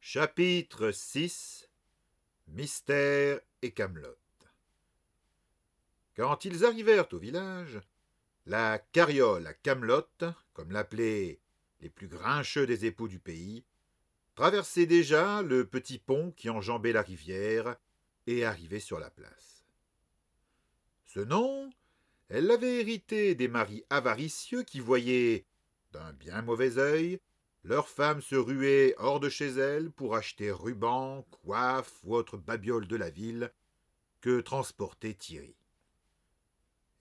Chapitre 6 Mystère et Camelot. Quand ils arrivèrent au village, la carriole à Camelot, comme l'appelaient les plus grincheux des époux du pays, traversait déjà le petit pont qui enjambait la rivière et arrivait sur la place. Ce nom, elle l'avait hérité des maris avaricieux qui voyaient, d'un bien mauvais œil, leurs femmes se ruaient hors de chez elles pour acheter rubans, coiffes ou autres babioles de la ville que transportait Thierry.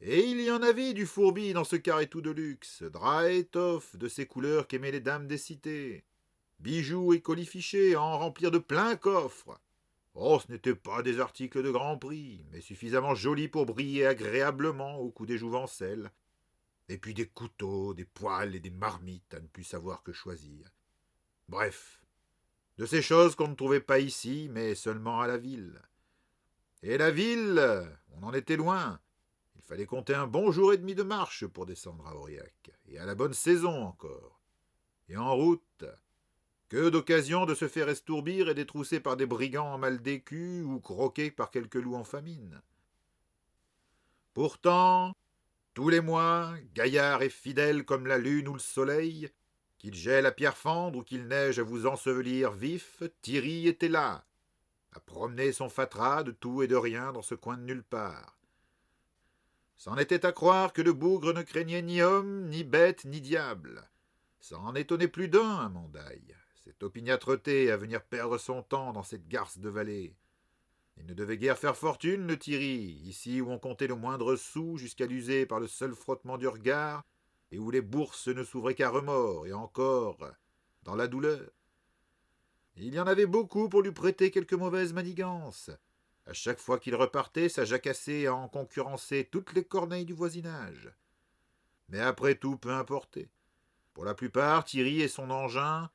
Et il y en avait du fourbi dans ce carré-tout de luxe, draps et étoffes de ces couleurs qu'aimaient les dames des cités, bijoux et colifichets à en remplir de plein coffre. Oh, ce n'étaient pas des articles de grand prix, mais suffisamment jolis pour briller agréablement au cou des jouvencelles. Et puis des couteaux, des poêles et des marmites à ne plus savoir que choisir. Bref, de ces choses qu'on ne trouvait pas ici, mais seulement à la ville. Et la ville, on en était loin. Il fallait compter un bon jour et demi de marche pour descendre à Aurillac, et à la bonne saison encore. Et en route, que d'occasions de se faire estourbir et détrousser par des brigands en mal d'écus ou croquer par quelques loups en famine. Pourtant, tous les mois, gaillard et fidèle comme la lune ou le soleil, qu'il gèle à pierre fendre ou qu'il neige à vous ensevelir vif, Thierry était là, à promener son fatras de tout et de rien dans ce coin de nulle part. C'en était à croire que le bougre ne craignait ni homme, ni bête, ni diable. Ça en étonnait plus d'un, à Mandaille, cette opiniâtreté à venir perdre son temps dans cette garce de vallée. Il ne devait guère faire fortune, le Thierry, ici où on comptait le moindre sou jusqu'à l'user par le seul frottement du regard, et où les bourses ne s'ouvraient qu'à remords, et encore, dans la douleur. Il y en avait beaucoup pour lui prêter quelques mauvaises manigances. À chaque fois qu'il repartait, ça jacassait à en concurrencer toutes les corneilles du voisinage. Mais après tout, peu importait. Pour la plupart, Thierry et son engin,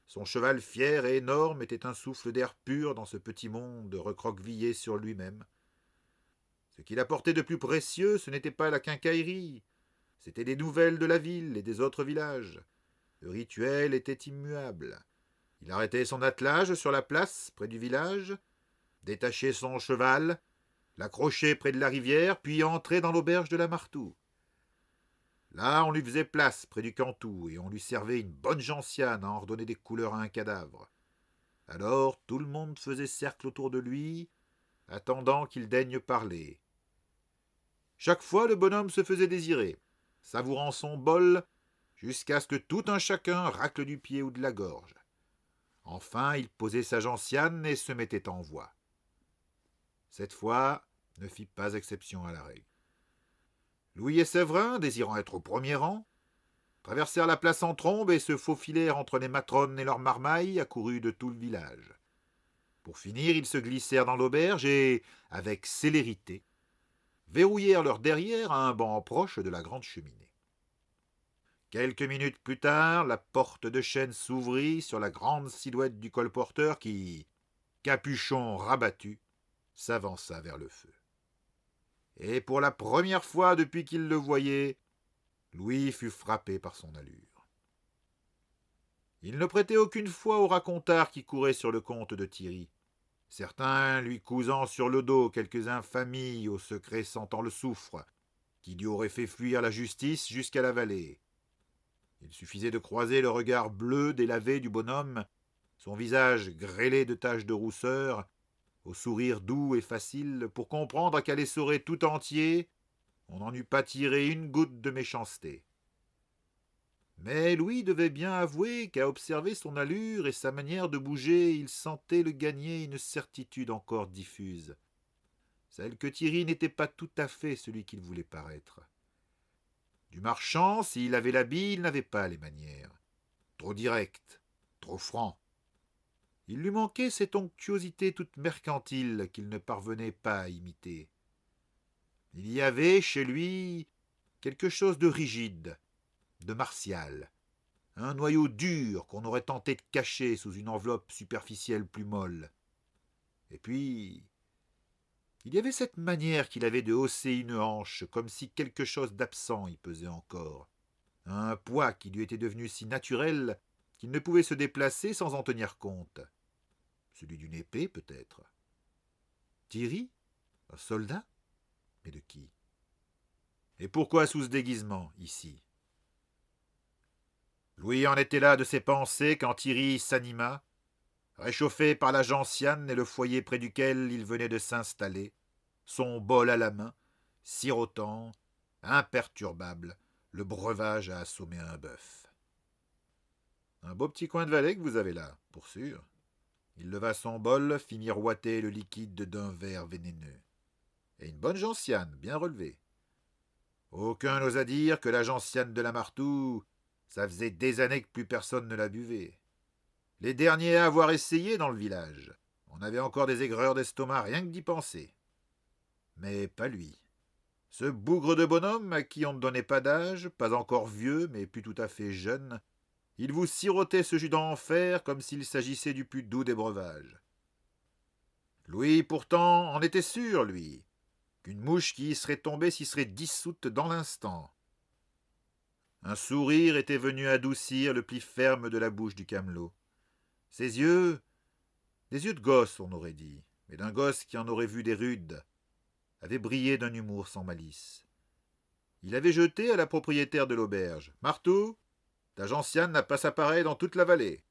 son cheval fier et énorme, était un souffle d'air pur dans ce petit monde recroquevillé sur lui-même. Ce qu'il apportait de plus précieux, ce n'était pas la quincaillerie, c'étaient des nouvelles de la ville et des autres villages. Le rituel était immuable. Il arrêtait son attelage sur la place, près du village, détachait son cheval, l'accrochait près de la rivière, puis entrait dans l'auberge de la Martou. Là, on lui faisait place près du cantou, et on lui servait une bonne gentiane à en redonner des couleurs à un cadavre. Alors tout le monde faisait cercle autour de lui, attendant qu'il daigne parler. Chaque fois, le bonhomme se faisait désirer, savourant son bol, jusqu'à ce que tout un chacun racle du pied ou de la gorge. Enfin, il posait sa gentiane et se mettait en voie. Cette fois ne fit pas exception à la règle. Louis et Séverin, désirant être au premier rang, traversèrent la place en trombe et se faufilèrent entre les matrones et leurs marmailles accourues de tout le village. Pour finir, ils se glissèrent dans l'auberge et, avec célérité, verrouillèrent leur derrière à un banc proche de la grande cheminée. Quelques minutes plus tard, la porte de chêne s'ouvrit sur la grande silhouette du colporteur qui, capuchon rabattu, s'avança vers le feu. Et pour la première fois depuis qu'il le voyait, Louis fut frappé par son allure. Il ne prêtait aucune foi aux racontars qui couraient sur le compte de Thierry, certains lui cousant sur le dos quelques infamies au secret sentant le soufre, qui lui auraient fait fuir la justice jusqu'à la vallée. Il suffisait de croiser le regard bleu délavé du bonhomme, son visage grêlé de taches de rousseur, au sourire doux et facile, pour comprendre qu'à l'essorer tout entier, on n'en eût pas tiré une goutte de méchanceté. Mais Louis devait bien avouer qu'à observer son allure et sa manière de bouger, il sentait le gagner une certitude encore diffuse, celle que Thierry n'était pas tout à fait celui qu'il voulait paraître. Du marchand, s'il avait l'habit, il n'avait pas les manières. Trop direct, trop franc. Il lui manquait cette onctuosité toute mercantile qu'il ne parvenait pas à imiter. Il y avait chez lui quelque chose de rigide, de martial, un noyau dur qu'on aurait tenté de cacher sous une enveloppe superficielle plus molle. Et puis, il y avait cette manière qu'il avait de hausser une hanche, comme si quelque chose d'absent y pesait encore, un poids qui lui était devenu si naturel qu'il ne pouvait se déplacer sans en tenir compte. Celui d'une épée, peut-être. Thierry? Un soldat? Mais de qui? Et pourquoi sous ce déguisement, ici? Louis en était là de ses pensées quand Thierry s'anima, réchauffé par la gentiane et le foyer près duquel il venait de s'installer, son bol à la main, sirotant, imperturbable, le breuvage à assommer un bœuf. Un beau petit coin de vallée que vous avez là, pour sûr. Il leva son bol, fit miroiter le liquide d'un verre vénéneux. Et une bonne gentiane, bien relevée. Aucun n'osa dire que la gentiane de la Martoux, ça faisait des années que plus personne ne la buvait. Les derniers à avoir essayé dans le village. On avait encore des aigreurs d'estomac rien que d'y penser. Mais pas lui. Ce bougre de bonhomme à qui on ne donnait pas d'âge, pas encore vieux, mais plus tout à fait jeune, il vous sirotait ce jus d'enfer comme s'il s'agissait du plus doux des breuvages. Louis, pourtant, en était sûr, lui, qu'une mouche qui y serait tombée s'y serait dissoute dans l'instant. Un sourire était venu adoucir le pli ferme de la bouche du camelot. Ses yeux, des yeux de gosse, on aurait dit, mais d'un gosse qui en aurait vu des rudes, avaient brillé d'un humour sans malice. Il avait jeté à la propriétaire de l'auberge: Marteau, ta gentiane n'a pas sa pareille dans toute la vallée.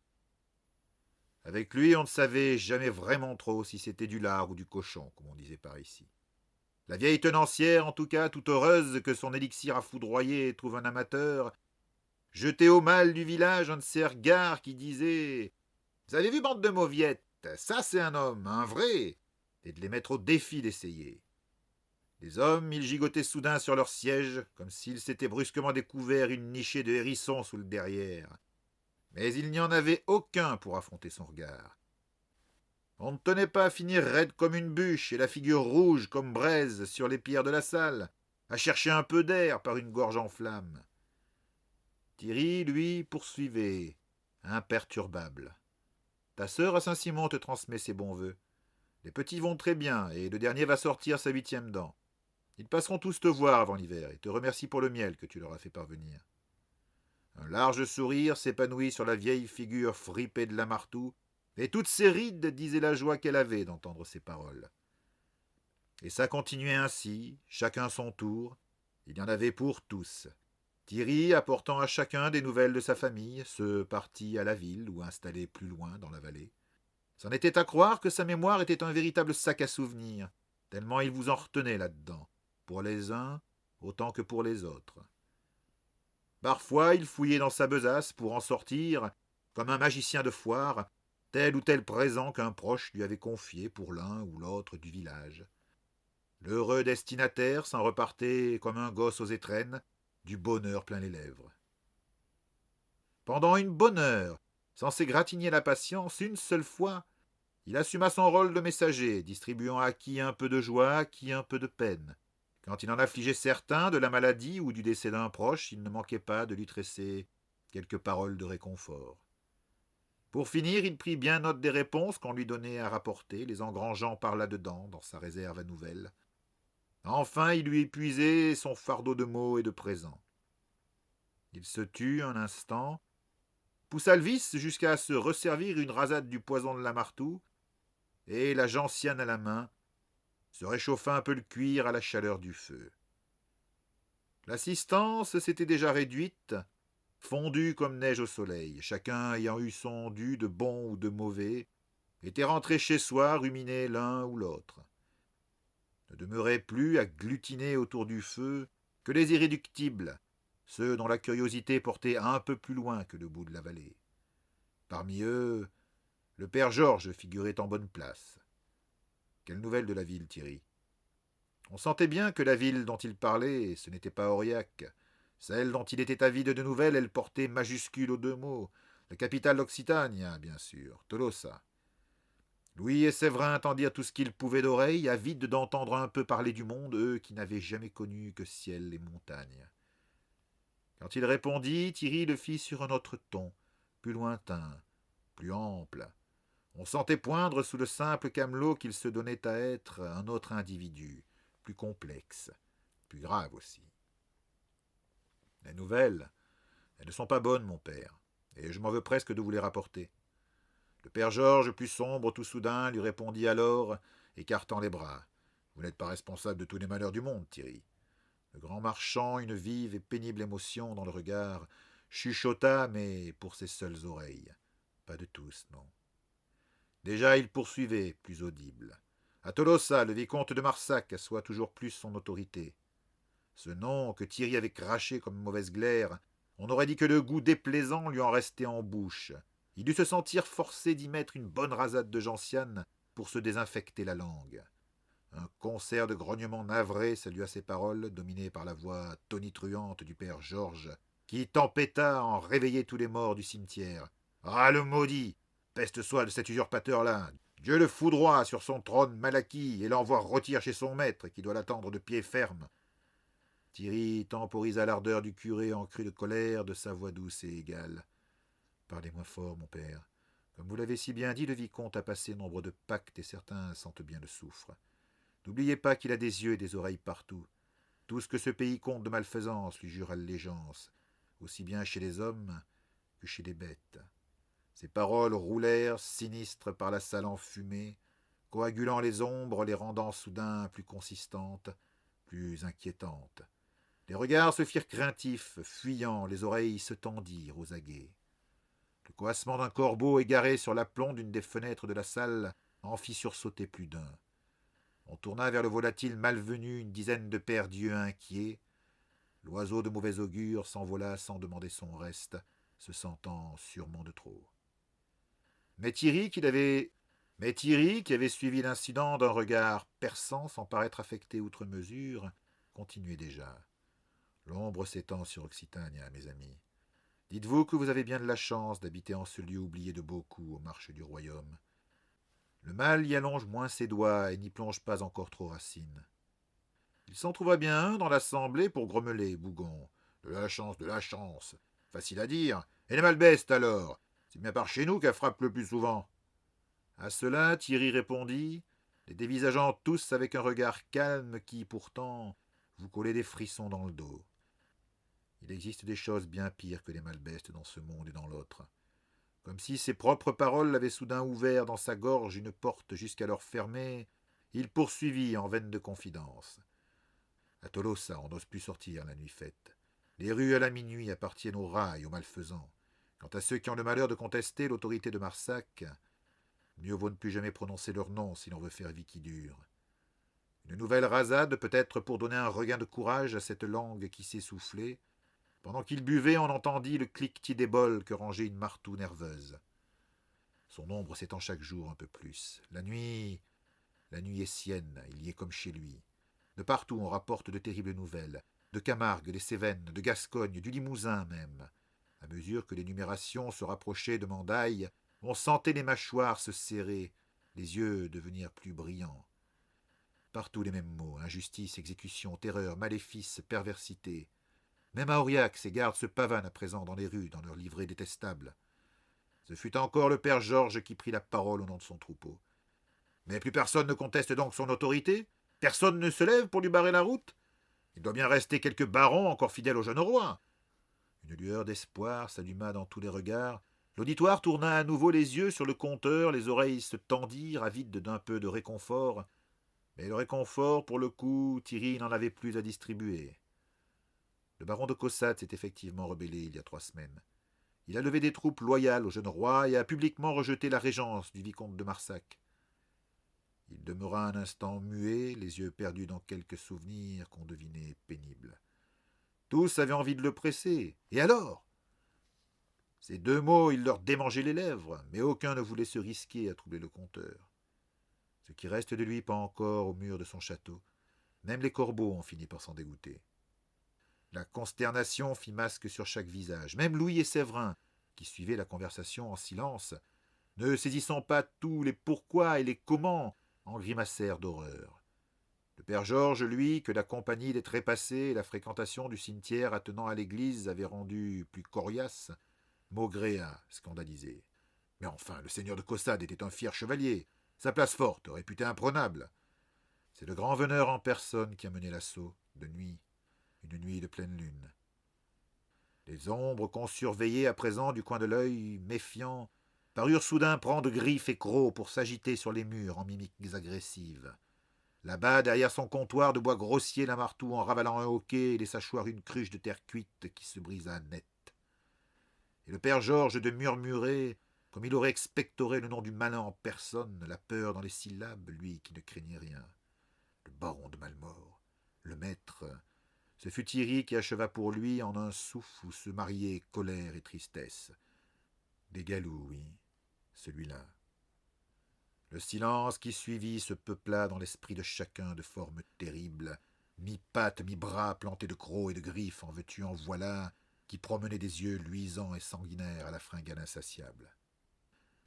Avec lui, on ne savait jamais vraiment trop si c'était du lard ou du cochon, comme on disait par ici. La vieille tenancière, en tout cas, toute heureuse que son élixir a foudroyé trouve un amateur, jetait au mal du village un de ses regards qui disait: Vous avez vu, bande de mauviettes, ça c'est un homme, un vrai, et de les mettre au défi d'essayer. Les hommes, ils gigotaient soudain sur leur siège, comme s'ils s'étaient brusquement découvert une nichée de hérissons sous le derrière. Mais il n'y en avait aucun pour affronter son regard. On ne tenait pas à finir raide comme une bûche et la figure rouge comme braise sur les pierres de la salle, à chercher un peu d'air par une gorge en flammes. Thierry, lui, poursuivait, imperturbable. Ta sœur à Saint-Simon te transmet ses bons vœux. Les petits vont très bien et le dernier va sortir sa 8e dent. Ils passeront tous te voir avant l'hiver et te remercient pour le miel que tu leur as fait parvenir. Un large sourire s'épanouit sur la vieille figure fripée de la Martoux, et toutes ses rides disaient la joie qu'elle avait d'entendre ces paroles. Et ça continuait ainsi, chacun son tour. Il y en avait pour tous. Thierry apportant à chacun des nouvelles de sa famille, ceux partis à la ville ou installés plus loin dans la vallée. C'en était à croire que sa mémoire était un véritable sac à souvenirs, tellement il vous en retenait là-dedans, pour les uns autant que pour les autres. Parfois, il fouillait dans sa besace pour en sortir, comme un magicien de foire, tel ou tel présent qu'un proche lui avait confié pour l'un ou l'autre du village. L'heureux destinataire s'en repartait comme un gosse aux étrennes, du bonheur plein les lèvres. Pendant une bonne heure, sans s'égratigner la patience, une seule fois, il assuma son rôle de messager, distribuant à qui un peu de joie, à qui un peu de peine. Quand il en affligeait certains de la maladie ou du décès d'un proche, il ne manquait pas de lui tresser quelques paroles de réconfort. Pour finir, il prit bien note des réponses qu'on lui donnait à rapporter, les engrangeant par là-dedans, dans sa réserve à nouvelles. Enfin, il lui épuisait son fardeau de mots et de présents. Il se tut un instant, poussa le vis jusqu'à se resservir une rasade du poison de la Martoux, et, la gentiane à la main, se réchauffa un peu le cuir à la chaleur du feu. L'assistance s'était déjà réduite, fondue comme neige au soleil, chacun ayant eu son dû de bon ou de mauvais, était rentré chez soi ruminer l'un ou l'autre. Ne demeuraient plus à glutiner autour du feu que les irréductibles, ceux dont la curiosité portait un peu plus loin que le bout de la vallée. Parmi eux, le père Georges figurait en bonne place. Quelle nouvelle de la ville, Thierry? On sentait bien que la ville dont il parlait, ce n'était pas Aurillac. Celle dont il était avide de nouvelles, elle portait majuscule aux 2 mots. La capitale d'Occitania, bien sûr, Tolosa. Louis et Séverin entendirent tout ce qu'ils pouvaient d'oreilles, avides d'entendre un peu parler du monde, eux qui n'avaient jamais connu que ciel et montagne. Quand il répondit, Thierry le fit sur un autre ton, plus lointain, plus ample. On sentait poindre sous le simple camelot qu'il se donnait à être un autre individu, plus complexe, plus grave aussi. Les nouvelles, elles ne sont pas bonnes, mon père, et je m'en veux presque de vous les rapporter. Le père Georges, plus sombre tout soudain, lui répondit alors, écartant les bras. Vous n'êtes pas responsable de tous les malheurs du monde, Thierry. Le grand marchand, une vive et pénible émotion dans le regard, chuchota, mais pour ses seules oreilles. Pas de tous, non. Déjà il poursuivait, plus audible. À Tolosa, le vicomte de Marsac assoit toujours plus son autorité. Ce nom que Thierry avait craché comme mauvaise glaire, on aurait dit que le goût déplaisant lui en restait en bouche. Il dut se sentir forcé d'y mettre une bonne rasade de gentiane pour se désinfecter la langue. Un concert de grognements navrés salua ses paroles, dominé par la voix tonitruante du père Georges, qui tempêta en réveiller tous les morts du cimetière. Ah, le maudit! Peste soit de cet usurpateur-là! Dieu le foudroie sur son trône mal acquis et l'envoie rôtir chez son maître, qui doit l'attendre de pied ferme. Thierry temporisa l'ardeur du curé en cri de colère de sa voix douce et égale. Parlez moins fort, mon père. Comme vous l'avez si bien dit, le vicomte a passé nombre de pactes et certains sentent bien le soufre. N'oubliez pas qu'il a des yeux et des oreilles partout. Tout ce que ce pays compte de malfaisance lui jure allégeance, aussi bien chez les hommes que chez les bêtes. Ces paroles roulèrent, sinistres par la salle enfumée, coagulant les ombres, les rendant soudain plus consistantes, plus inquiétantes. Les regards se firent craintifs, fuyants, les oreilles se tendirent aux aguets. Le coassement d'un corbeau égaré sur l'aplomb d'une des fenêtres de la salle en fit sursauter plus d'un. On tourna vers le volatile malvenu une dizaine de paires d'yeux inquiets. L'oiseau de mauvais augure s'envola sans demander son reste, se sentant sûrement de trop. Mais Thierry, qui avait suivi l'incident d'un regard perçant sans paraître affecté outre mesure, continuait déjà. L'ombre s'étend sur Occitania, mes amis. Dites-vous que vous avez bien de la chance d'habiter en ce lieu oublié de beaucoup aux marches du royaume. Le mal y allonge moins ses doigts et n'y plonge pas encore trop racine. Il s'en trouva bien un dans l'assemblée pour grommeler, bougon. De la chance, de la chance. Facile à dire. Et les malbestes alors? C'est bien par chez nous qu'elle frappe le plus souvent. À cela, Thierry répondit, les dévisageant tous avec un regard calme qui, pourtant, vous collait des frissons dans le dos. Il existe des choses bien pires que les malbestes dans ce monde et dans l'autre. Comme si ses propres paroles l'avaient soudain ouvert dans sa gorge une porte jusqu'alors fermée, il poursuivit en veine de confidence. À Tolosa, on n'ose plus sortir la nuit faite. Les rues à la minuit appartiennent aux rats et aux malfaisants. Quant à ceux qui ont le malheur de contester l'autorité de Marsac, mieux vaut ne plus jamais prononcer leur nom si l'on veut faire vie qui dure. Une nouvelle rasade peut-être pour donner un regain de courage à cette langue qui s'essoufflait. Pendant qu'il buvait, on entendit le cliquetis des bols que rangeait une martoux nerveuse. Son ombre s'étend chaque jour un peu plus. La nuit est sienne, il y est comme chez lui. De partout on rapporte de terribles nouvelles, de Camargue, des Cévennes, de Gascogne, du Limousin même. À mesure que l'énumération se rapprochait de Mandaille, on sentait les mâchoires se serrer, les yeux devenir plus brillants. Partout les mêmes mots, injustice, exécution, terreur, maléfice, perversité. Même à Aurillac, ces gardes se pavanent à présent dans les rues, dans leurs livrées détestables. Ce fut encore le père Georges qui prit la parole au nom de son troupeau. Mais plus personne ne conteste donc son autorité? Personne ne se lève pour lui barrer la route? Il doit bien rester quelques barons encore fidèles au jeune roi. Une lueur d'espoir s'alluma dans tous les regards. L'auditoire tourna à nouveau les yeux sur le compteur, les oreilles se tendirent, avides d'un peu de réconfort. Mais le réconfort, pour le coup, Thierry n'en avait plus à distribuer. Le baron de Caussade s'est effectivement rebellé il y a 3 semaines. Il a levé des troupes loyales au jeune roi et a publiquement rejeté la régence du vicomte de Marsac. Il demeura un instant muet, les yeux perdus dans quelques souvenirs qu'on devinait pénibles. Tous avaient envie de le presser. Et alors? Ces 2 mots, il leur démangeait les lèvres, mais aucun ne voulait se risquer à troubler le compteur. Ce qui reste de lui pend encore au mur de son château. Même les corbeaux ont fini par s'en dégoûter. La consternation fit masque sur chaque visage. Même Louis et Séverin, qui suivaient la conversation en silence, ne saisissant pas tous les pourquoi et les comment, en grimacèrent d'horreur. Le père Georges, lui, que la compagnie des trépassés et la fréquentation du cimetière attenant à l'église avaient rendu plus coriace, maugréa, scandalisé. Mais enfin, le seigneur de Caussade était un fier chevalier, sa place forte, réputée imprenable. C'est le grand veneur en personne qui a mené l'assaut, de nuit, une nuit de pleine lune. Les ombres qu'on surveillait à présent du coin de l'œil, méfiants, parurent soudain prendre griffes et crocs pour s'agiter sur les murs en mimiques agressives. Là-bas, derrière son comptoir de bois grossier, Lamartou, en ravalant un hoquet, laissa choir une cruche de terre cuite qui se brisa net. Et le père Georges de murmurer, comme il aurait expectoré le nom du malin en personne, la peur dans les syllabes, lui qui ne craignait rien. Le baron de Malmort, le maître, ce fut Thierry qui acheva pour lui en un souffle où se mariaient colère et tristesse. Des galous, oui, celui-là. Le silence qui suivit se peupla dans l'esprit de chacun de formes terribles, mi-pattes, mi-bras plantés de crocs et de griffes en veux-tu en voilà, qui promenaient des yeux luisants et sanguinaires à la fringale insatiable.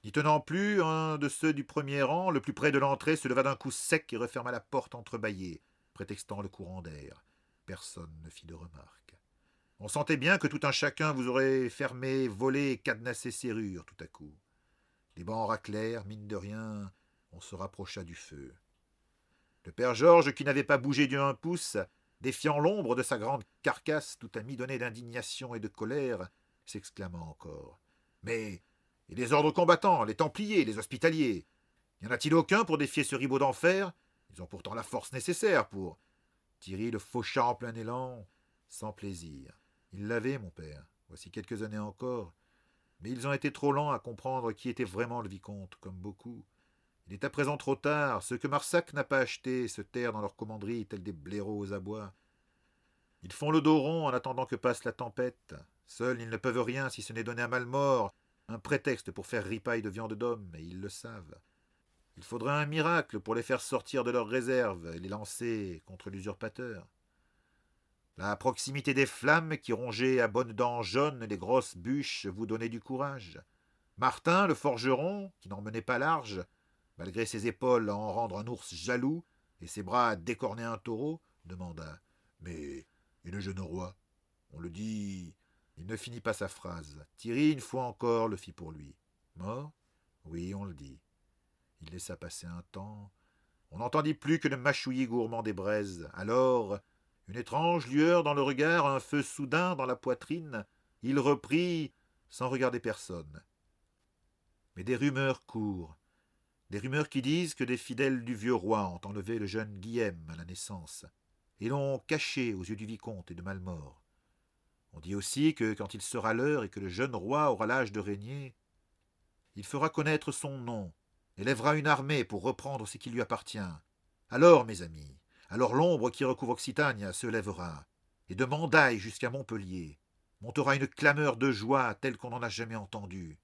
N'y tenant plus, un de ceux du premier rang, le plus près de l'entrée, se leva d'un coup sec et referma la porte entrebâillée, prétextant le courant d'air. Personne ne fit de remarque. On sentait bien que tout un chacun vous aurait fermé, volé et cadenassé serrure tout à coup. Les bancs raclèrent, mine de rien, on se rapprocha du feu. Le père Georges, qui n'avait pas bougé d'un pouce, défiant l'ombre de sa grande carcasse tout à mi-donné d'indignation et de colère, s'exclama encore. Mais, et les ordres combattants, les templiers, les hospitaliers, n'y en a-t-il aucun pour défier ce ribaud d'enfer? Ils ont pourtant la force nécessaire pour... Thierry le faucha en plein élan, sans plaisir. Il l'avait, mon père, voici quelques années encore, mais ils ont été trop lents à comprendre qui était vraiment le vicomte, comme beaucoup. Il est à présent trop tard. Ceux que Marsac n'a pas achetés se terrent dans leur commanderie tels des blaireaux aux abois. Ils font le dos rond en attendant que passe la tempête. Seuls, ils ne peuvent rien si ce n'est donner à Malmort un prétexte pour faire ripaille de viande d'homme, et ils le savent. Il faudrait un miracle pour les faire sortir de leurs réserves et les lancer contre l'usurpateur. La proximité des flammes qui rongeaient à bonnes dents jaunes les grosses bûches vous donnait du courage. Martin, le forgeron, qui n'en menait pas large, malgré ses épaules à en rendre un ours jaloux et ses bras à décorner un taureau, demanda « Mais, et le jeune roi ?» On le dit... Il ne finit pas sa phrase. Thierry, une fois encore, le fit pour lui. Mort? Oui, on le dit. Il laissa passer un temps. On n'entendit plus que le mâchouillis gourmand des braises. Alors, une étrange lueur dans le regard, un feu soudain dans la poitrine, il reprit, sans regarder personne. Mais des rumeurs courent. Des rumeurs qui disent que des fidèles du vieux roi ont enlevé le jeune Guillaume à la naissance et l'ont caché aux yeux du vicomte et de Malmort. On dit aussi que, quand il sera l'heure et que le jeune roi aura l'âge de régner, il fera connaître son nom, élèvera une armée pour reprendre ce qui lui appartient. Alors, mes amis, alors l'ombre qui recouvre Occitania se lèvera, et de Mandaille jusqu'à Montpellier montera une clameur de joie telle qu'on n'en a jamais entendue.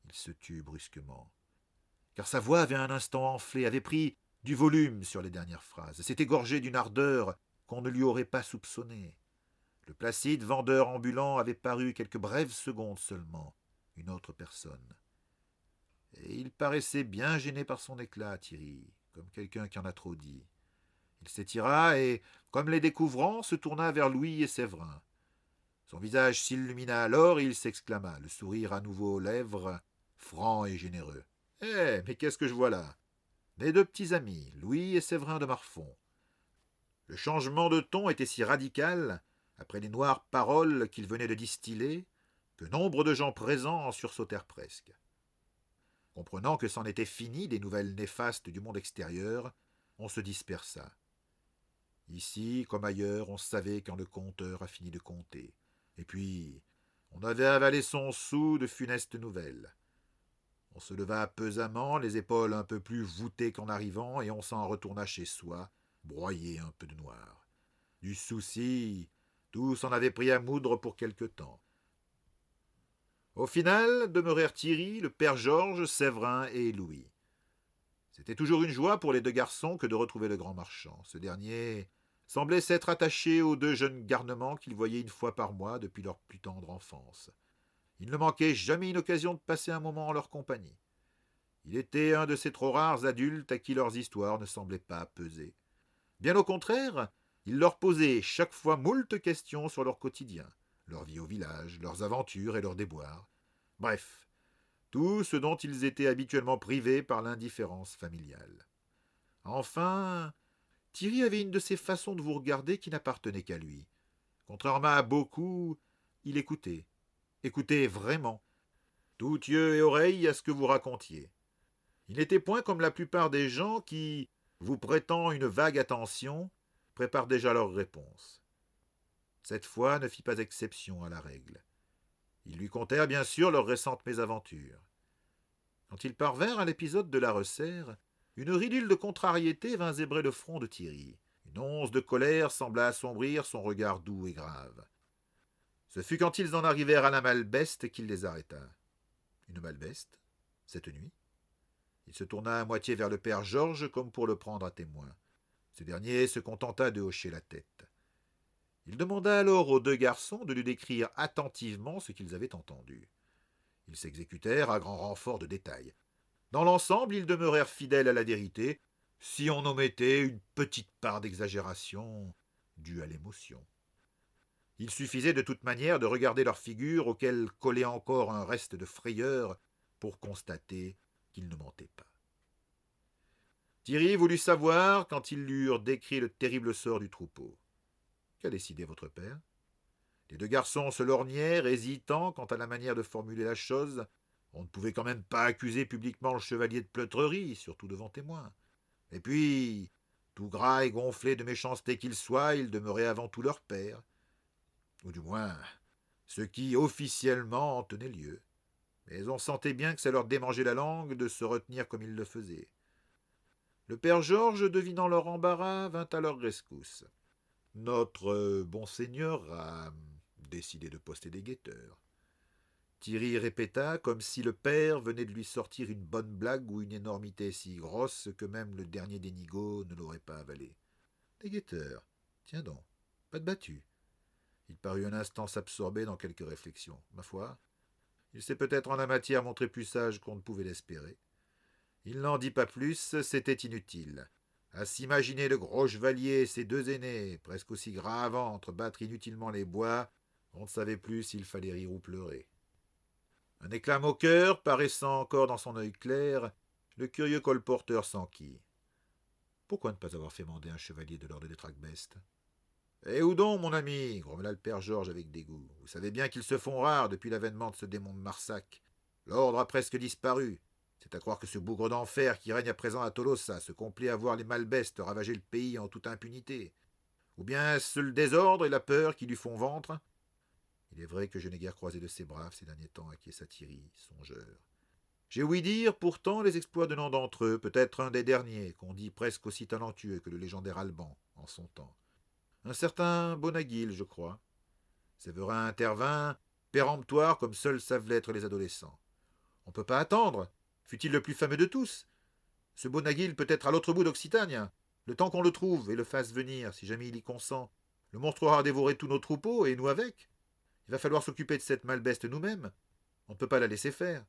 Il se tut brusquement, car sa voix avait un instant enflé, avait pris du volume sur les dernières phrases, s'était gorgée d'une ardeur qu'on ne lui aurait pas soupçonnée. Le placide vendeur ambulant avait paru quelques brèves secondes seulement, une autre personne. Et il paraissait bien gêné par son éclat, Thierry, comme quelqu'un qui en a trop dit. Il s'étira et, comme les découvrant, se tourna vers Louis et Séverin. Son visage s'illumina alors et il s'exclama, le sourire à nouveau aux lèvres, franc et généreux. « Eh, mais qu'est-ce que je vois là? Mes deux petits amis, Louis et Séverin de Marfont. » Le changement de ton était si radical, après les noires paroles qu'il venait de distiller, que nombre de gens présents en sursautèrent presque. Comprenant que c'en était fini des nouvelles néfastes du monde extérieur, on se dispersa. Ici, comme ailleurs, on savait quand le compteur a fini de compter. Et puis, on avait avalé son sou de funestes nouvelles. On se leva pesamment, les épaules un peu plus voûtées qu'en arrivant, et on s'en retourna chez soi, broyé un peu de noir. Du souci, tous en avaient pris à moudre pour quelque temps. Au final, demeurèrent Thierry, le père Georges, Séverin et Louis. C'était toujours une joie pour les deux garçons que de retrouver le grand marchand. Ce dernier semblait s'être attaché aux deux jeunes garnements qu'ils voyaient une fois par mois depuis leur plus tendre enfance. Il ne manquait jamais une occasion de passer un moment en leur compagnie. Il était un de ces trop rares adultes à qui leurs histoires ne semblaient pas peser. Bien au contraire, il leur posait chaque fois moult questions sur leur quotidien, leur vie au village, leurs aventures et leurs déboires. Bref, tout ce dont ils étaient habituellement privés par l'indifférence familiale. Enfin, Thierry avait une de ces façons de vous regarder qui n'appartenait qu'à lui. Contrairement à beaucoup, il écoutait. Écoutait vraiment. tout yeux et oreilles à ce que vous racontiez. Il n'était point comme la plupart des gens qui, vous prêtant une vague attention, préparent déjà leur réponse. Cette fois ne fit pas exception à la règle. Ils lui contèrent bien sûr leurs récentes mésaventures. Quand ils parvinrent à l'épisode de la resserre, une ridule de contrariété vint zébrer le front de Thierry. Une once de colère sembla assombrir son regard doux et grave. Ce fut quand ils en arrivèrent à la Malbeste qu'il les arrêta. Une Malbeste, cette nuit? Il se tourna à moitié vers le père Georges comme pour le prendre à témoin. Ce dernier se contenta de hocher la tête. Il demanda alors aux deux garçons de lui décrire attentivement ce qu'ils avaient entendu. Ils s'exécutèrent à grand renfort de détails. Dans l'ensemble, ils demeurèrent fidèles à la vérité, si on omettait une petite part d'exagération due à l'émotion. Il suffisait de toute manière de regarder leurs figures auxquelles collait encore un reste de frayeur pour constater qu'ils ne mentaient pas. Thierry voulut savoir quand ils lui eurent décrit le terrible sort du troupeau. Qu'a décidé votre père? Les deux garçons se lorgnèrent, hésitant quant à la manière de formuler la chose. On ne pouvait quand même pas accuser publiquement le chevalier de pleutrerie, surtout devant témoins. Et puis, tout gras et gonflé de méchanceté qu'ils soient, ils demeuraient avant tout leur père. Ou du moins, ce qui officiellement en tenait lieu. Mais on sentait bien que ça leur démangeait la langue de se retenir comme ils le faisaient. Le père Georges, devinant leur embarras, vint à leur rescousse. Notre bon seigneur a décidé de poster des guetteurs. Thierry répéta, comme si le père venait de lui sortir une bonne blague ou une énormité si grosse que même le dernier des nigauds ne l'aurait pas avalé. Des guetteurs. Tiens donc, pas de battu. Il parut un instant s'absorber dans quelques réflexions. Ma foi, il s'est peut-être en la matière montré plus sage qu'on ne pouvait l'espérer. Il n'en dit pas plus, c'était inutile. À s'imaginer le gros chevalier et ses deux aînés, presque aussi gras à ventre, battre inutilement les bois, on ne savait plus s'il fallait rire ou pleurer. Un éclat moqueur paraissant encore dans son œil clair, le curieux colporteur s'enquit. Pourquoi ne pas avoir fait mander un chevalier de l'ordre des Tracbestes? Eh où donc, mon ami, grommela le père Georges avec dégoût. Vous savez bien qu'ils se font rares depuis l'avènement de ce démon de Marsac. L'ordre a presque disparu. C'est à croire que ce bougre d'enfer qui règne à présent à Tolosa se complaît à voir les Malbestes ravager le pays en toute impunité. Ou bien est-ce le désordre et la peur qui lui font ventre? Il est vrai que je n'ai guère croisé de ces braves ces derniers temps, acquiesça Thierry, songeur. J'ai ouï dire pourtant les exploits de l'un d'entre eux, peut-être un des derniers, qu'on dit presque aussi talentueux que le légendaire Alban, en son temps. Un certain Bonaguil, je crois. Séverin intervint, péremptoire comme seuls savent l'être les adolescents. On ne peut pas attendre, fut-il le plus fameux de tous. Ce Bonaguil peut être à l'autre bout d'Occitanie. Le temps qu'on le trouve et le fasse venir, si jamais il y consent, le monstre aura dévoré tous nos troupeaux et nous avec. Il va falloir s'occuper de cette Malbeste nous-mêmes. On ne peut pas la laisser faire.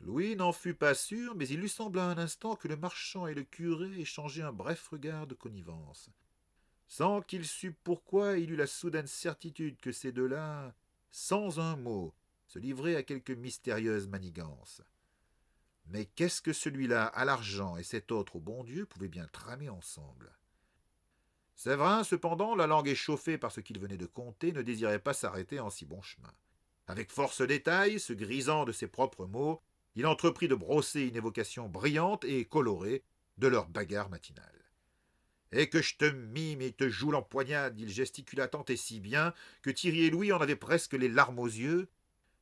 Louis n'en fut pas sûr, mais il lui sembla un instant que le marchand et le curé échangeaient un bref regard de connivence. Sans qu'il sût pourquoi, il eut la soudaine certitude que ces deux-là, sans un mot, se livraient à quelque mystérieuse manigance. Mais qu'est-ce que celui-là à l'argent et cet autre au bon Dieu pouvaient bien tramer ensemble? Séverin, cependant, la langue échauffée par ce qu'il venait de conter, ne désirait pas s'arrêter en si bon chemin. Avec force détail, se grisant de ses propres mots, il entreprit de brosser une évocation brillante et colorée de leur bagarre matinale. Et que je te mime et te joue l'empoignade, il gesticula tant et si bien que Thierry et Louis en avaient presque les larmes aux yeux,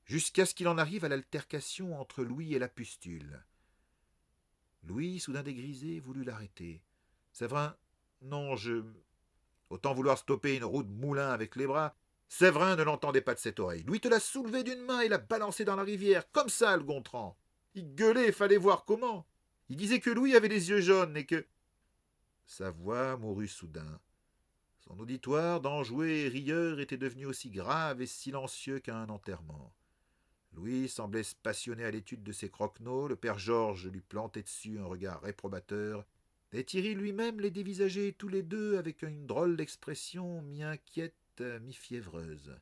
jusqu'à ce qu'il en arrive à l'altercation entre Louis et la pustule. Louis, soudain dégrisé, voulut l'arrêter. Séverin, non, autant vouloir stopper une roue de moulin avec les bras. Séverin ne l'entendait pas de cette oreille. Louis te l'a soulevé d'une main et l'a balancé dans la rivière, comme ça, le Gontran. Il gueulait, fallait voir comment. Il disait que Louis avait les yeux jaunes et que... Sa voix mourut soudain. Son auditoire, d'enjoué et rieur, était devenu aussi grave et silencieux qu'à un enterrement. Louis semblait se passionner à l'étude de ses croquenots, le père Georges lui plantait dessus un regard réprobateur, et Thierry lui-même les dévisageait tous les deux avec une drôle d'expression mi-inquiète, mi-fiévreuse.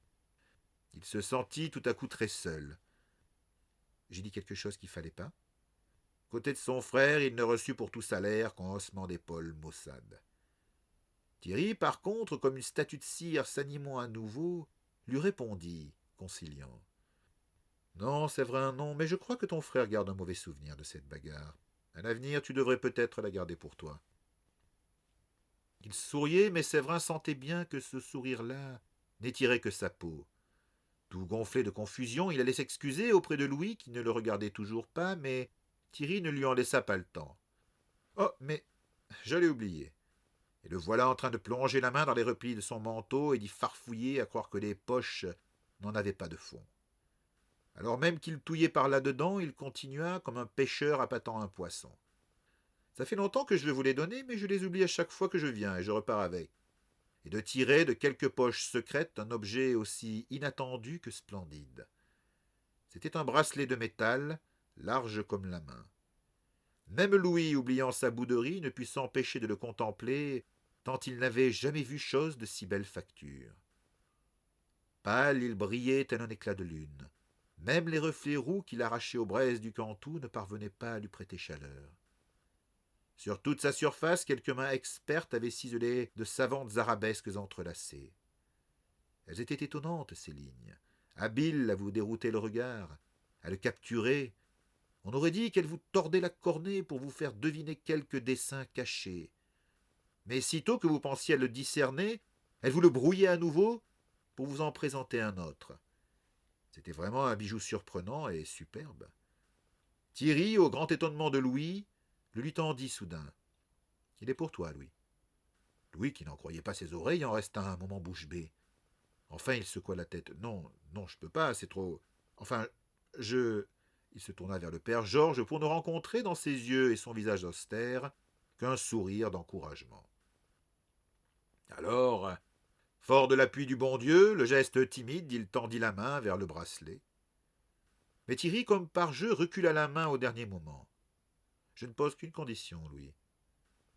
Il se sentit tout à coup très seul. J'ai dit quelque chose qu'il fallait pas? Côté de son frère, il ne reçut pour tout salaire qu'un haussement d'épaule maussade. Thierry, par contre, comme une statue de cire s'animant à nouveau, lui répondit, conciliant. Non, Séverin, non, mais je crois que ton frère garde un mauvais souvenir de cette bagarre. À l'avenir, tu devrais peut-être la garder pour toi. Il souriait, mais Séverin sentait bien que ce sourire-là n'étirait que sa peau. Tout gonflé de confusion, il allait s'excuser auprès de Louis, qui ne le regardait toujours pas, mais Thierry ne lui en laissa pas le temps. Oh, mais je l'ai oublié. Et le voilà en train de plonger la main dans les replis de son manteau et d'y farfouiller à croire que les poches n'en avaient pas de fond. Alors même qu'il touillait par là-dedans, il continua comme un pêcheur appâtant un poisson. Ça fait longtemps que je vais vous les donner, mais je les oublie à chaque fois que je viens et je repars avec. Et de tirer de quelques poches secrètes un objet aussi inattendu que splendide. C'était un bracelet de métal, large comme la main. Même Louis, oubliant sa bouderie, ne put s'empêcher de le contempler, tant il n'avait jamais vu chose de si belle facture. Pâle, il brillait tel un éclat de lune. Même les reflets roux qu'il arrachait aux braises du Cantou ne parvenaient pas à lui prêter chaleur. Sur toute sa surface, quelques mains expertes avaient ciselé de savantes arabesques entrelacées. Elles étaient étonnantes, ces lignes, habiles à vous dérouter le regard, à le capturer. On aurait dit qu'elles vous tordaient la cornée pour vous faire deviner quelque dessein caché. Mais sitôt que vous pensiez à le discerner, elles vous le brouillaient à nouveau pour vous en présenter un autre. C'était vraiment un bijou surprenant et superbe. Thierry, au grand étonnement de Louis, le lui tendit soudain. Il est pour toi, Louis. Louis, qui n'en croyait pas ses oreilles, en resta un moment bouche bée. Enfin, il secoua la tête. Non, non, je peux pas, c'est trop. Enfin, je. Il se tourna vers le père Georges pour ne rencontrer dans ses yeux et son visage austère qu'un sourire d'encouragement. Alors, fort de l'appui du bon Dieu, le geste timide, il tendit la main vers le bracelet. Mais Thierry, comme par jeu, recula la main au dernier moment. Je ne pose qu'une condition, Louis.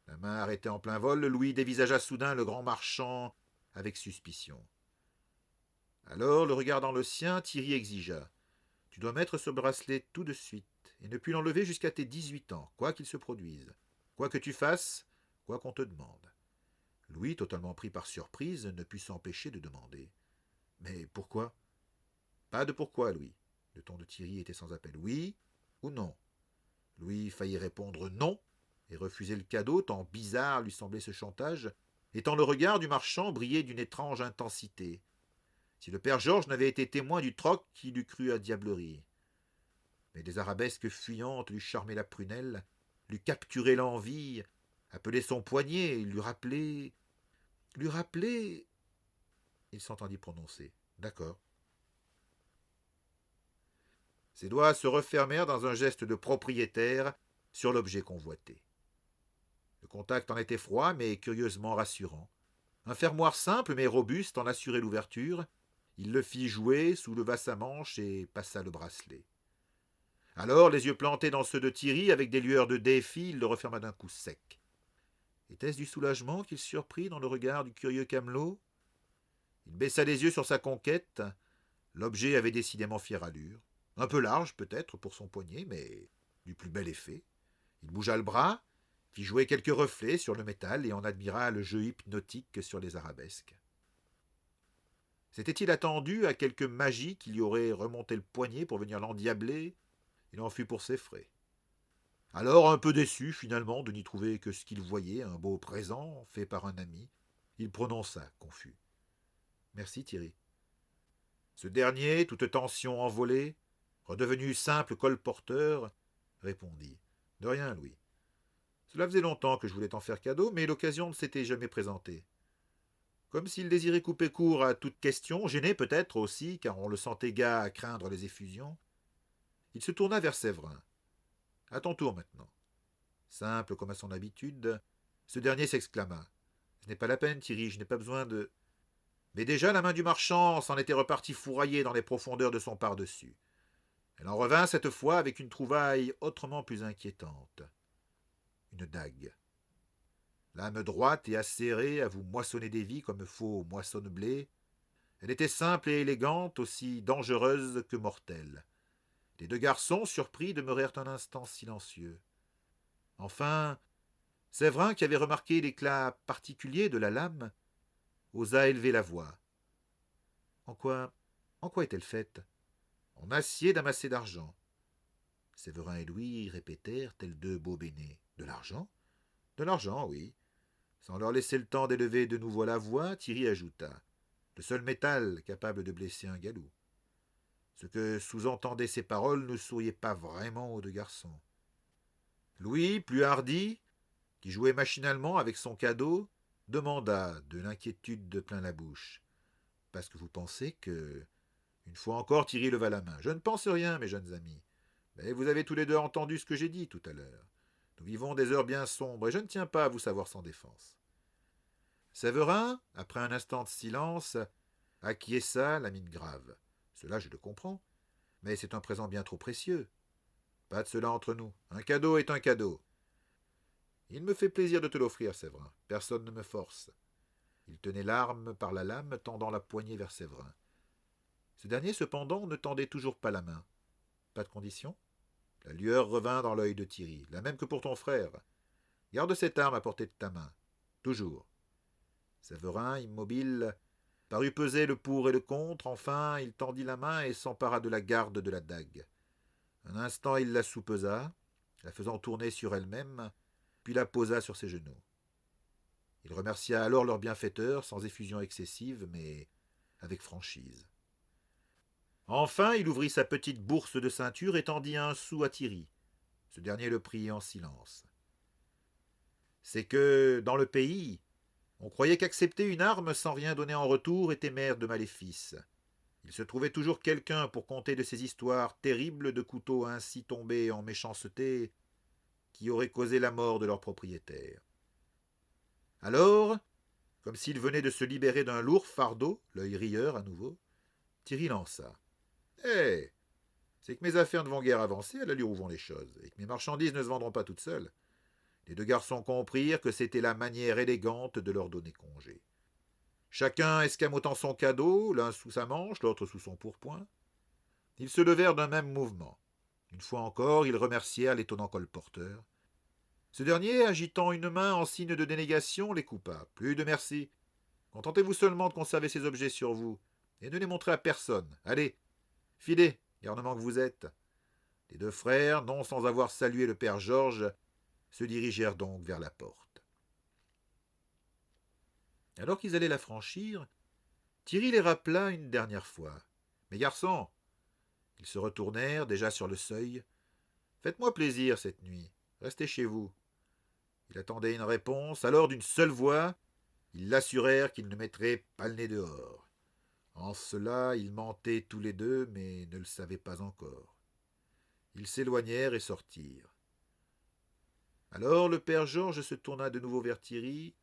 La main arrêtée en plein vol, Louis dévisagea soudain le grand marchand avec suspicion. Alors, le regard dans le sien, Thierry exigea. Tu dois mettre ce bracelet tout de suite et ne plus l'enlever jusqu'à tes 18 ans, quoi qu'il se produise, quoi que tu fasses, quoi qu'on te demande. Louis, totalement pris par surprise, ne put s'empêcher de demander. Mais pourquoi? Pas de pourquoi, Louis. Le ton de Thierry était sans appel. Oui ou non? Louis faillit répondre non et refuser le cadeau, tant bizarre lui semblait ce chantage, et tant le regard du marchand brillait d'une étrange intensité. Si le père Georges n'avait été témoin du troc, il eût cru à diablerie. Mais des arabesques fuyantes lui charmaient la prunelle, lui capturaient l'envie, appelaient son poignet, lui rappelaient. Lui rappelaient. Il s'entendit prononcer. D'accord. Ses doigts se refermèrent dans un geste de propriétaire sur l'objet convoité. Le contact en était froid, mais curieusement rassurant. Un fermoir simple mais robuste en assurait l'ouverture. Il le fit jouer, souleva sa manche et passa le bracelet. Alors, les yeux plantés dans ceux de Thierry, avec des lueurs de défi, il le referma d'un coup sec. Était-ce du soulagement qu'il surprit dans le regard du curieux camelot? Il baissa les yeux sur sa conquête. L'objet avait décidément fière allure. Un peu large, peut-être, pour son poignet, mais du plus bel effet. Il bougea le bras, fit jouer quelques reflets sur le métal et en admira le jeu hypnotique sur les arabesques. S'était-il attendu à quelque magie qui lui aurait remonté le poignet pour venir l'endiabler? Il en fut pour ses frais. Alors, un peu déçu finalement de n'y trouver que ce qu'il voyait, un beau présent fait par un ami, il prononça, confus. Merci Thierry. Ce dernier, toute tension envolée, redevenu simple colporteur, répondit. De rien, Louis. Cela faisait longtemps que je voulais t'en faire cadeau, mais l'occasion ne s'était jamais présentée. Comme s'il désirait couper court à toute question, gêné peut-être aussi, car on le sentait gars à craindre les effusions, il se tourna vers Séverin. À ton tour maintenant. Simple comme à son habitude, ce dernier s'exclama. Ce n'est pas la peine, Thierry, je n'ai pas besoin de. Mais déjà la main du marchand s'en était repartie fourraillée dans les profondeurs de son par-dessus. Elle en revint cette fois avec une trouvaille autrement plus inquiétante. Une dague. Lame droite et acérée à vous moissonner des vies comme faux moissonne-blé, elle était simple et élégante, aussi dangereuse que mortelle. Les deux garçons, surpris, demeurèrent un instant silencieux. Enfin, Séverin, qui avait remarqué l'éclat particulier de la lame, osa élever la voix. En quoi est-elle faite? en acier damassé d'argent. Séverin et Louis répétèrent, tels deux beaux bénés. De l'argent? De l'argent, oui. Sans leur laisser le temps d'élever de nouveau la voix, Thierry ajouta. Le seul métal capable de blesser un galou. Ce que sous-entendaient ces paroles ne souriait pas vraiment aux deux garçons. Louis, plus hardi, qui jouait machinalement avec son cadeau, demanda, de l'inquiétude de plein la bouche. Parce que vous pensez que... Une fois encore, Thierry leva la main. Je ne pense rien, mes jeunes amis. Mais vous avez tous les deux entendu ce que j'ai dit tout à l'heure. Nous vivons des heures bien sombres, et je ne tiens pas à vous savoir sans défense. Séverin, après un instant de silence, acquiesça la mine grave. Cela, je le comprends. Mais c'est un présent bien trop précieux. Pas de cela entre nous. Un cadeau est un cadeau. Il me fait plaisir de te l'offrir, Séverin. Personne ne me force. Il tenait l'arme par la lame, tendant la poignée vers Séverin. Ce dernier, cependant, ne tendait toujours pas la main. Pas de condition? La lueur revint dans l'œil de Thierry, la même que pour ton frère. Garde cette arme à portée de ta main. Toujours. Séverin, immobile, parut peser le pour et le contre. Enfin, il tendit la main et s'empara de la garde de la dague. Un instant, il la soupesa, la faisant tourner sur elle-même, puis la posa sur ses genoux. Il remercia alors leur bienfaiteur, sans effusion excessive, mais avec franchise. Enfin, il ouvrit sa petite bourse de ceinture et tendit un sou à Thierry. Ce dernier le prit en silence. C'est que, dans le pays, on croyait qu'accepter une arme sans rien donner en retour était mère de maléfice. Il se trouvait toujours quelqu'un pour conter de ces histoires terribles de couteaux ainsi tombés en méchanceté qui auraient causé la mort de leur propriétaire. Alors, comme s'il venait de se libérer d'un lourd fardeau, l'œil rieur à nouveau, Thierry lança. Hé, c'est que mes affaires ne vont guère avancer à l'allure où vont les choses, et que mes marchandises ne se vendront pas toutes seules. Les deux garçons comprirent que c'était la manière élégante de leur donner congé. Chacun escamotant son cadeau, l'un sous sa manche, l'autre sous son pourpoint, ils se levèrent d'un même mouvement. Une fois encore, ils remercièrent l'étonnant colporteur. Ce dernier, agitant une main en signe de dénégation, les coupa. Plus de merci. Contentez-vous seulement de conserver ces objets sur vous, et ne les montrez à personne. Allez, filez, garnement que vous êtes. Les deux frères, non sans avoir salué le père Georges, se dirigèrent donc vers la porte. Alors qu'ils allaient la franchir, Thierry les rappela une dernière fois. Mes garçons, ils se retournèrent, déjà sur le seuil. Faites-moi plaisir cette nuit. Restez chez vous. Il attendait une réponse, alors d'une seule voix, ils l'assurèrent qu'ils ne mettraient pas le nez dehors. En cela, ils mentaient tous les deux, mais ne le savaient pas encore. Ils s'éloignèrent et sortirent. Alors le père Georges se tourna de nouveau vers Thierry.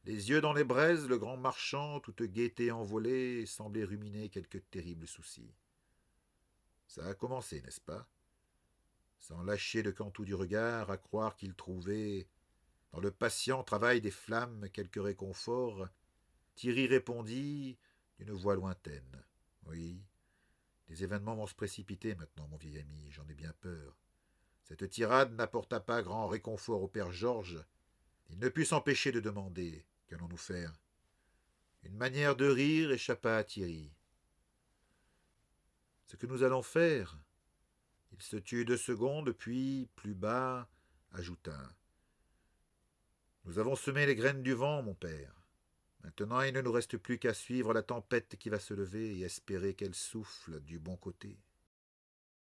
Les yeux dans les braises, le grand marchand, toute gaieté envolée, semblait ruminer quelque terrible souci. Ça a commencé, n'est-ce pas? Sans lâcher le cantou du regard, à croire qu'il trouvait, dans le patient travail des flammes, quelque réconfort, Thierry répondit d'une voix lointaine. Oui, les événements vont se précipiter maintenant, mon vieil ami, j'en ai bien peur. Cette tirade n'apporta pas grand réconfort au père Georges. Il ne put s'empêcher de demander « Qu'allons-nous faire ?» Une manière de rire échappa à Thierry. « Ce que nous allons faire ?» Il se tut 2 secondes, puis, plus bas, ajouta « Nous avons semé les graines du vent, mon père. Maintenant, il ne nous reste plus qu'à suivre la tempête qui va se lever et espérer qu'elle souffle du bon côté. »